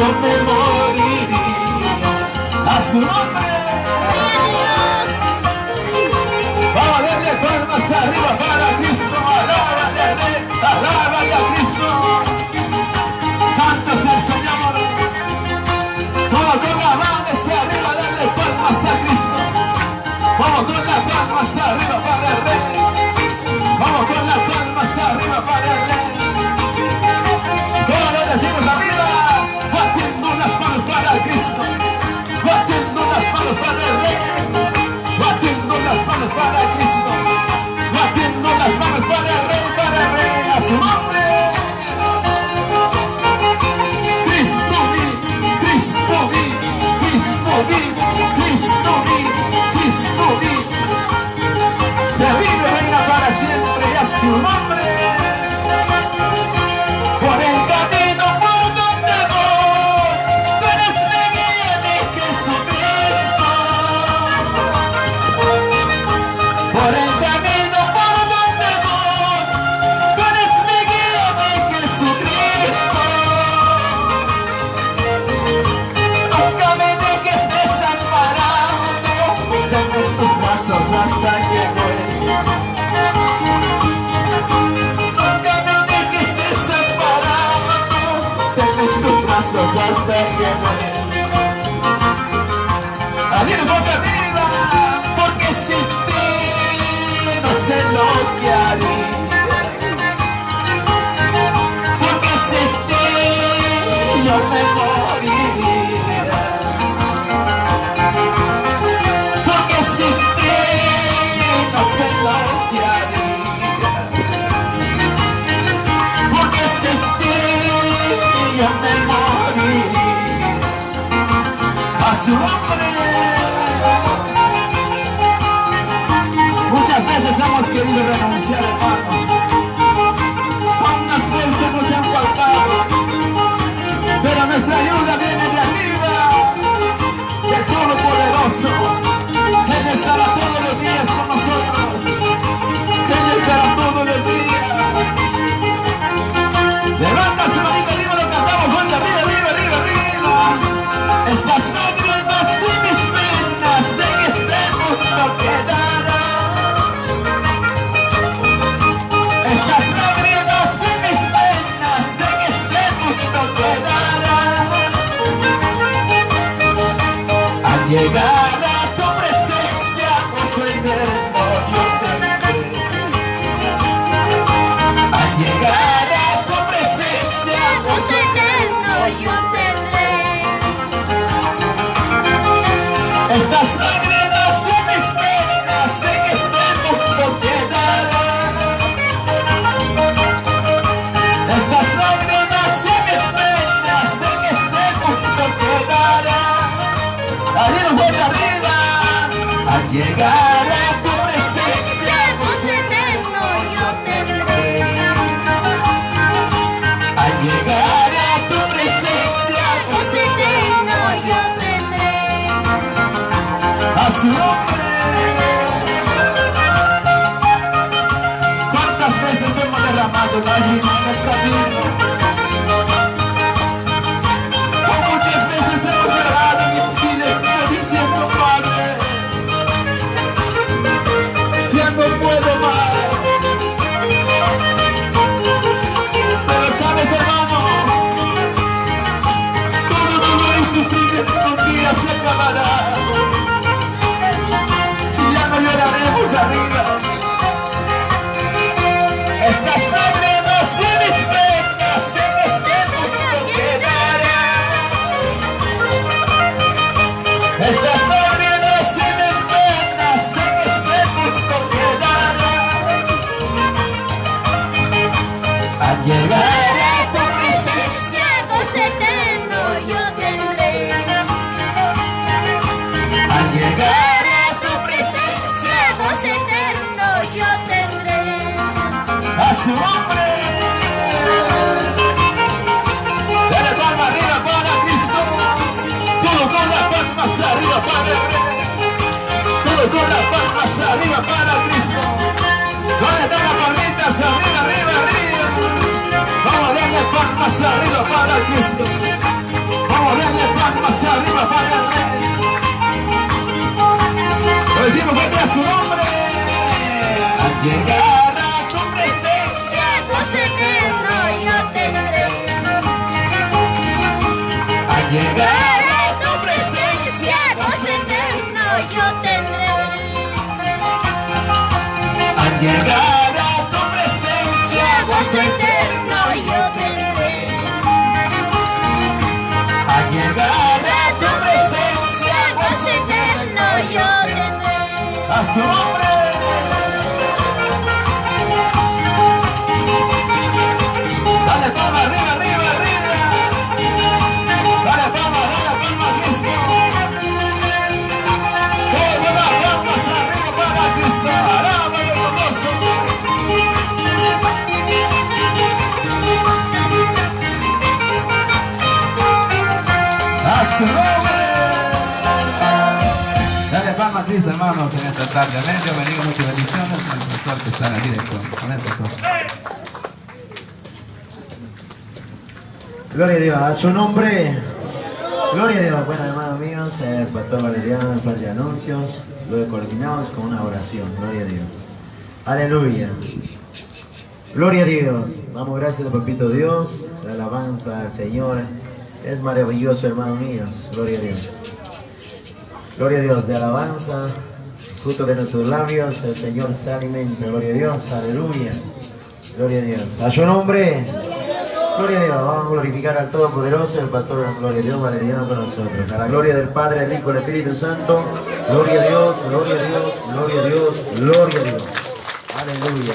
yo me moriría a su nombre. Vamos a darle palmas arriba para Cristo. Alábale al Rey, alábale a Cristo. Santo es el Señor. Vamos con las manos arriba, darle palmas a Cristo. Vamos con las palmas arriba para el Rey. Vamos con las palmas arriba para el Rey. Todos lo decimos arriba, batiendo las manos para Cristo, batiendo las manos para el Rey, batiendo las manos para Cristo, batiendo las manos para el Rey, a su nombre. Cristo vive, Cristo vive, Cristo vive, Cristo vive, Cristo vive. Que vive, reina para siempre, a su nombre. Por el camino por donde voy, tú eres mi guía, mi Jesucristo. Por el camino por donde voy, tú eres mi guía, mi Jesucristo. Nunca me dejes desamparado, tengo en tus brazos hasta que muera. Hasta que muera. Adiós, boca arriba, porque sin ti no sé lo que haría. Porque sin ti yo me moriría. Porque sin ti no sé lo que haría. Porque sin ti yo me moriría. A su nombre. Muchas veces hemos querido renunciar, hermano. Aún las fuerzas nos han faltado, pero nuestra ayuda viene de arriba, del Todopoderoso. Él estará todos los días con nosotros. Él estará todos los días. Levanta su manito arriba, lo cantamos fuerte, arriba, arriba, arriba, arriba. Estas lágrimas y mis penas en este mundo quedarán. Estas lágrimas y mis penas en este mundo quedarán. Al llegar a tu presencia, gozo eterno yo tendré. Al llegar a tu presencia, gozo eterno yo tendré. Estas lágrimas y mis penas en este mundo quedarán. Estas lágrimas y mis penas en este mundo quedarán. Allí nos vuelve arriba. Al llegar a tu presencia, gozo eterno yo tendré. Al llegar a tu presencia, gozo eterno yo tendré. A su nombre. ¿Cuántas veces hemos derramado lágrimas en el camino? Muchas veces hemos llorado en el silencio diciendo, Padre, ya no puedo más. Pero sabes, hermano, todo dolor y sufrimiento un día se acabará. Lloraremos arriba. Estas lágrimas y mis penas en este mundo quedarán. Estas lágrimas y mis penas en este mundo quedarán. Al llegar a tu presencia, gozo eterno yo tendré. Al llegar eterno yo tendré. A su nombre. Dale palma arriba para Cristo. Todo con las palmas arriba para el Rey. Todo con las palmas arriba para Cristo. ¿Dónde están las palmitas? Arriba, arriba, arriba. Vamos a darle palmas arriba para Cristo. Vamos, denle palmas hacia arriba para el rey. Lo decimos fuerte a su nombre. Al llegar a tu presencia, gozo eterno yo tendré. al llegar Para tu presencia, gozo eterno yo tendré. al llegar a tu presencia, Gozo eterno yo tendré. al llegar A tu presencia, gozo eterno yo tendré. a su nombre. Dale palma arriba, arriba, arriba. Dale palma a Cristo. Todas las palmas arriba para Cristo. Alábalo, hermoso. A su nombre. Dale palma a Cristo, hermanos, en esta tarde. Amén. Dios bendiga, muchas bendiciones. El pastor que está en la dirección. Amén, pastor. Gloria a Dios, a su nombre. Gloria a Dios. Bueno, hermanos míos, el pastor Valeriano, el par de anuncios. Luego culminamos con una oración. Gloria a Dios. Aleluya. Gloria a Dios. Damos gracias al papito Dios. La alabanza al Señor. Es maravilloso, hermanos míos. Gloria a Dios. Gloria a Dios. De alabanza, fruto de nuestros labios, el Señor se alimenta. Gloria a Dios. Aleluya. Gloria a Dios. A su nombre. Gloria a Dios, vamos a glorificar al Todopoderoso, el Pastor, gloria a Dios, Valeriano con nosotros. A la gloria del Padre, el Hijo, el Espíritu Santo. Gloria a Dios, gloria a Dios, gloria a Dios, gloria a Dios. Aleluya.